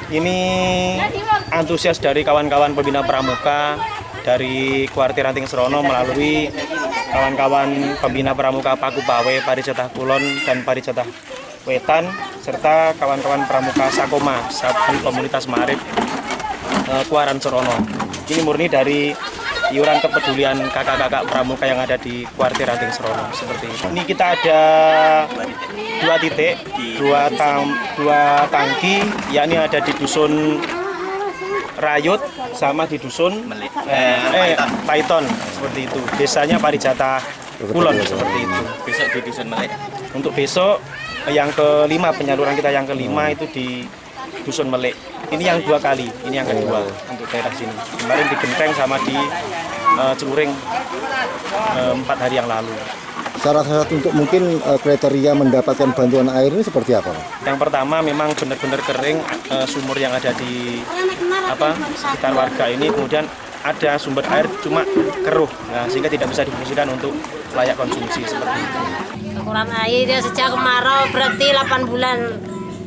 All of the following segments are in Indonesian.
Ini antusias dari kawan-kawan pembina pramuka dari Kuartir Ranting Serono melalui kawan-kawan pembina pramuka Paku Pawe, Parisetah Kulon dan Parisetah Wetan, serta kawan-kawan pramuka Sakoma, Satuan Komunitas Ma'arif Kuaran Serono. Ini murni dari iuran kepedulian kakak-kakak pramuka yang ada di Kuartir Ranting Serono seperti ini. Ini kita ada 2 titik, 2 tangki, yakni ada di dusun Rayut sama di dusun Paiton seperti itu. Desanya Parijata Kulon seperti itu. Besok di dusun Melek. Untuk besok yang kelima, penyaluran kita yang kelima itu di dusun Melek. Ini yang 2 kali, ini yang kedua untuk daerah sini. Kemarin di Genteng sama di Celuring 4 hari yang lalu. Syarat-syarat untuk mungkin kriteria mendapatkan bantuan air ini seperti apa, Pak? Yang pertama memang benar-benar kering sumur yang ada di sekitar warga ini, kemudian ada sumber air cuma keruh, sehingga tidak bisa difungsikan untuk layak konsumsi seperti itu. Kekurangan air ya sejak kemarau berarti 8 bulan.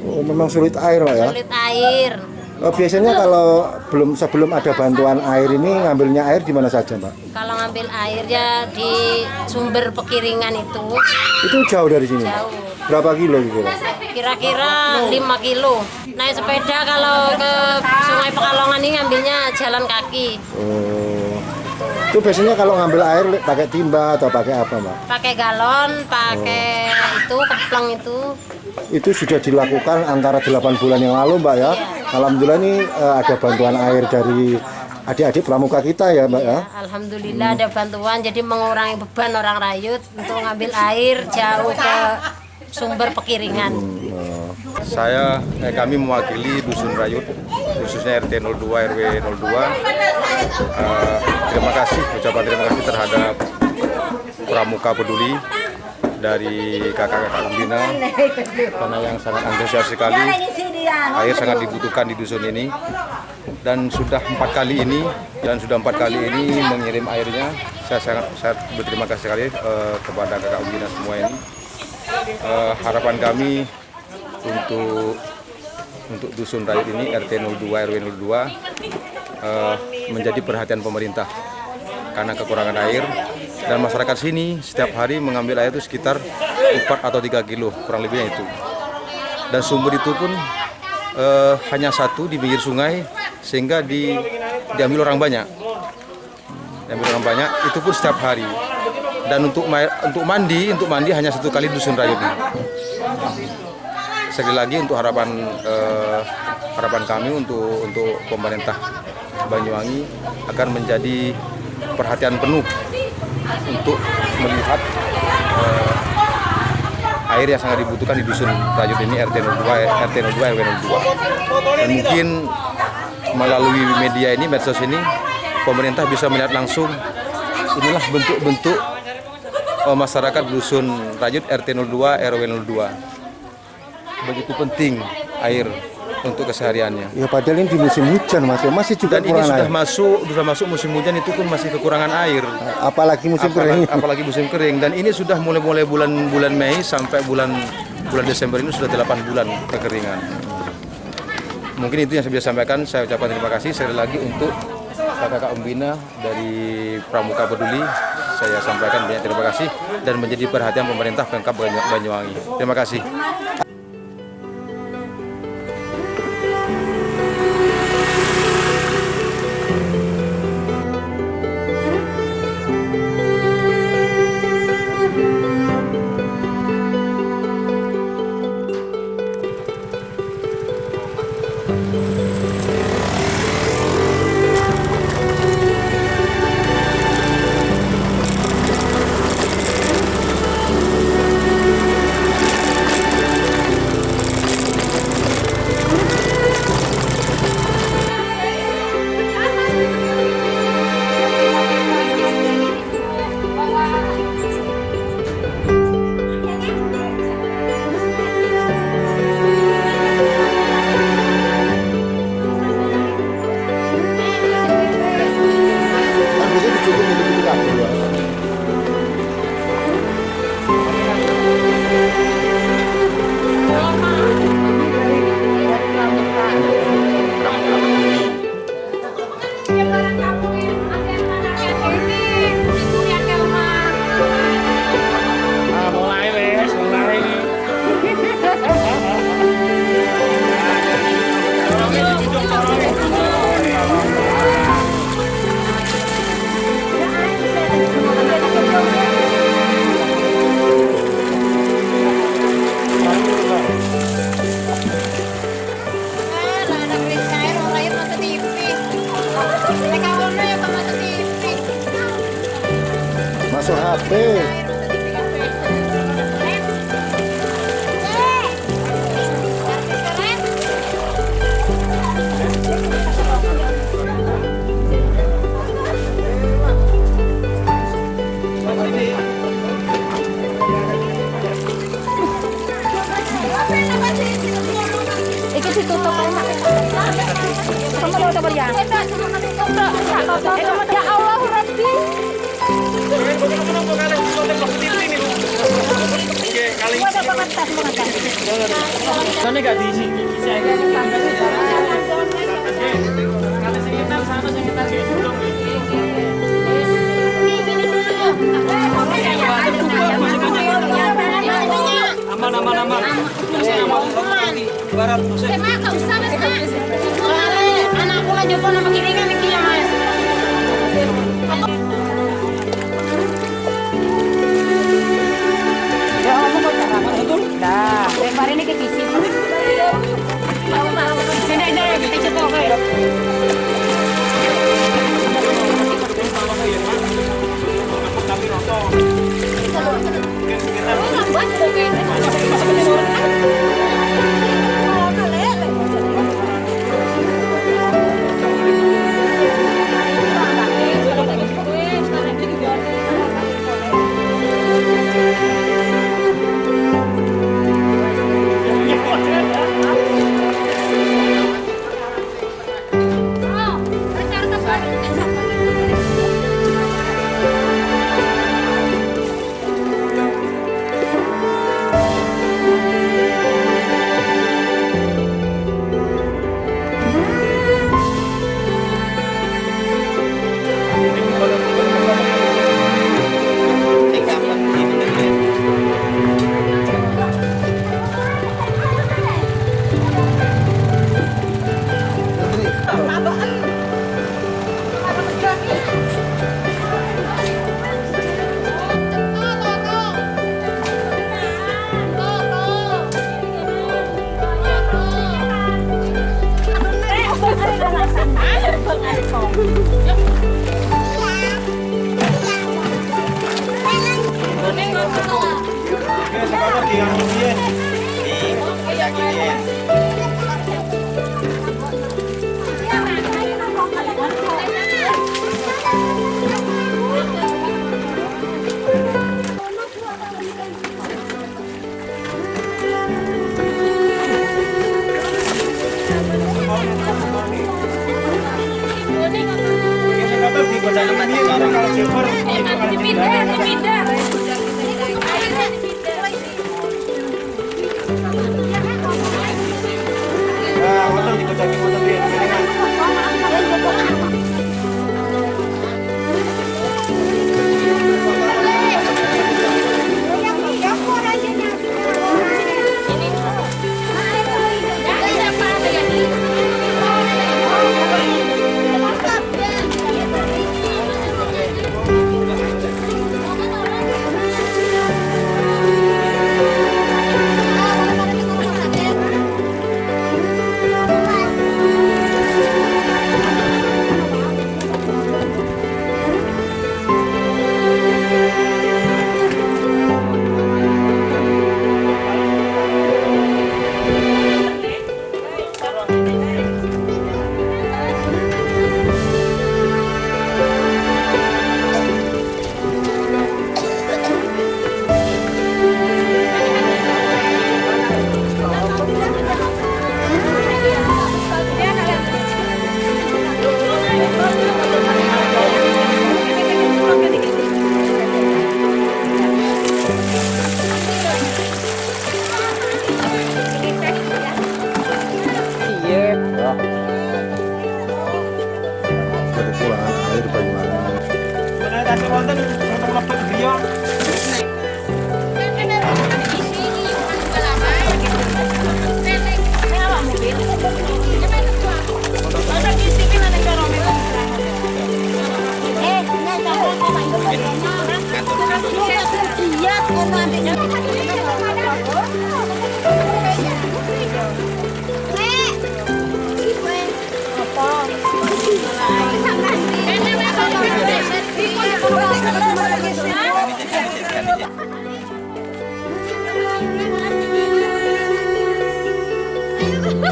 Oh, memang sulit air, Pak ya? Sulit air. Biasanya kalau sebelum ada bantuan air ini ngambilnya air di mana saja, Mbak? Kalau ngambil air ya di sumber Pekiringan itu. Itu jauh dari sini? Jauh. Berapa kilo gitu? Kira-kira 5 kilo. Naik sepeda kalau ke Sungai Pekalongan ini ngambilnya jalan kaki. Oh. Itu biasanya kalau ngambil air pakai timba atau pakai apa, Mbak? Pakai galon, pakai itu kepleng itu. Itu sudah dilakukan antara 8 bulan yang lalu, Mbak ya. Iya. Alhamdulillah ini ada bantuan air dari adik-adik pramuka kita ya, Mbak ya. Alhamdulillah ada bantuan, jadi mengurangi beban orang Rayut untuk ngambil air jauh ke sumber Pekiringan. Kami mewakili Dusun Rayut, khususnya RT 02 RW 02. Terima kasih, ucapan terima kasih terhadap pramuka peduli dari kakak-kakak pembina, karena yang sangat antusias sekali. Air sangat dibutuhkan di dusun ini, dan sudah 4 kali ini mengirim airnya. Saya sangat berterima kasih sekali kepada kakak pembina semua ini. Harapan kami untuk dusun Rayut ini RT 02 RW 02 menjadi perhatian pemerintah karena kekurangan air, dan masyarakat sini setiap hari mengambil air itu sekitar 4 atau 3 kilo kurang lebihnya itu, dan sumber itu pun hanya 1 di pinggir sungai, sehingga diambil orang banyak. Itu pun setiap hari. Dan untuk mandi hanya 1 kali dusun Rayut ini. Sekali lagi untuk harapan kami untuk pemerintah Banyuwangi akan menjadi perhatian penuh untuk melihat air yang sangat dibutuhkan di dusun Rayut ini RT 02 RW 02. Dan mungkin melalui media ini, medsos ini, pemerintah bisa melihat langsung inilah bentuk-bentuk masyarakat dusun Rayut RT 02 RW 02. Begitu penting air untuk kesehariannya. Ya padahal ini di musim hujan, Mas, masih juga dan ini sudah masuk musim hujan, itu pun masih kekurangan air. Apalagi musim kering. Apalagi musim kering, dan ini sudah mulai bulan Mei sampai bulan Desember ini sudah 8 bulan kekeringan. Mungkin itu yang saya bisa sampaikan. Saya ucapkan terima kasih sekali lagi untuk kakak-kakak pembina dari Pramuka Peduli. Saya sampaikan banyak terima kasih dan menjadi perhatian pemerintah Pemkab Banyuwangi. Terima kasih. Iki ditutup ae mak. Kamu mau coba ya? Ya Allah, Rabbi. Sana gak diisi. Aman. Barat Anakku lagi pun nama kiringan iki ya, Mas. Ya, kamu kok cara betul? Nah, lembar ini ke sisi. Tidak, kita cetok kayak.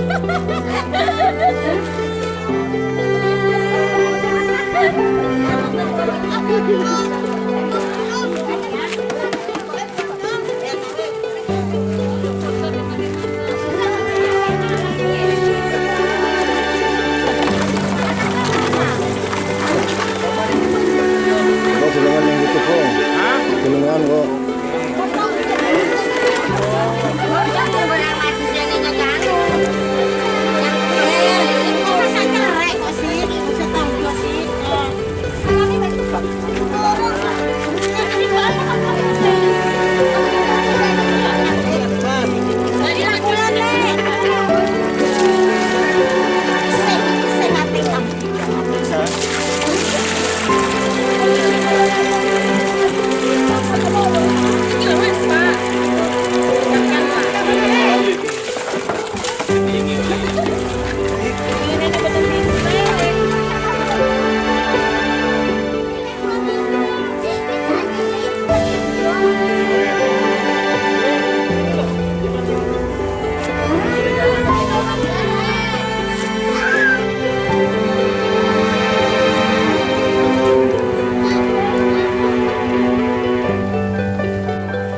Kok gulungan yang gitu kok? Gulungan kok.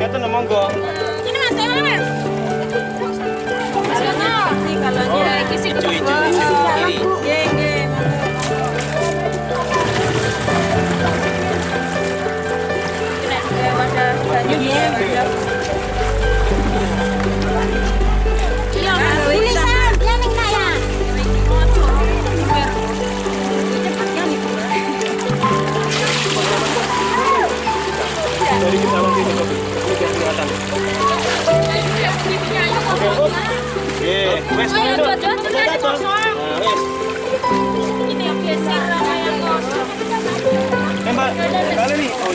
Kita monggo. Ini Mas, saya mana Mas? Mas Yono, nih kalau dia kisik coba. Nggih. Iya, ini saya yang kaya. Dari kejauhan sini Bobi. Ini biar kelihatan. Wes Ayo, itu. dua-dua, Nah, kosong. wes. Ini yang biasa kayak kosong. Mbak, kali nih. Oh,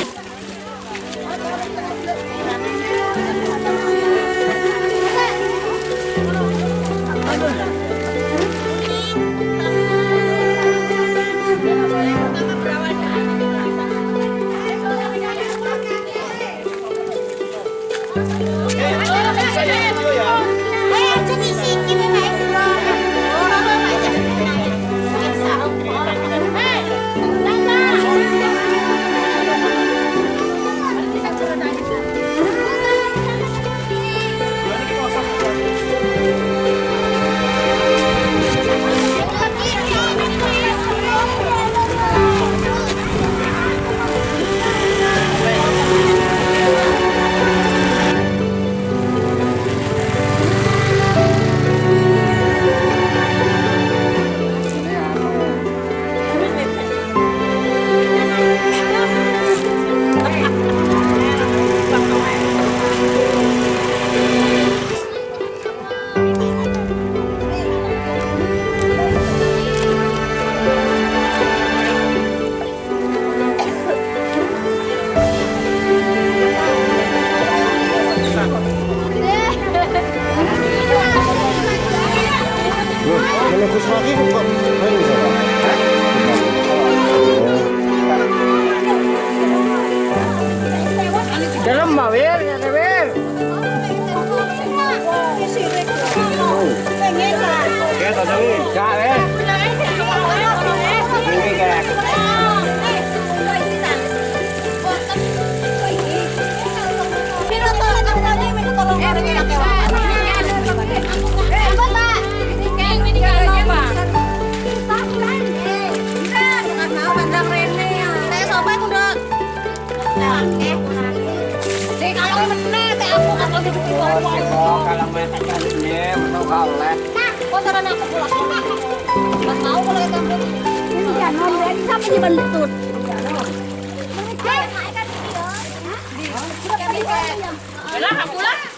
Loh, menunggu semakin kok. Ayo bisa Pak. Dalam Mbak Wir, ya Wir. ya tak wi. Gak Wir. Ini kayak kalau mereka kalinya mau kalah. Kotoran aku pulang. Mas mau kalau kita ambil. Ini jangan ngomong sampai dibentut. Lah, aku lah.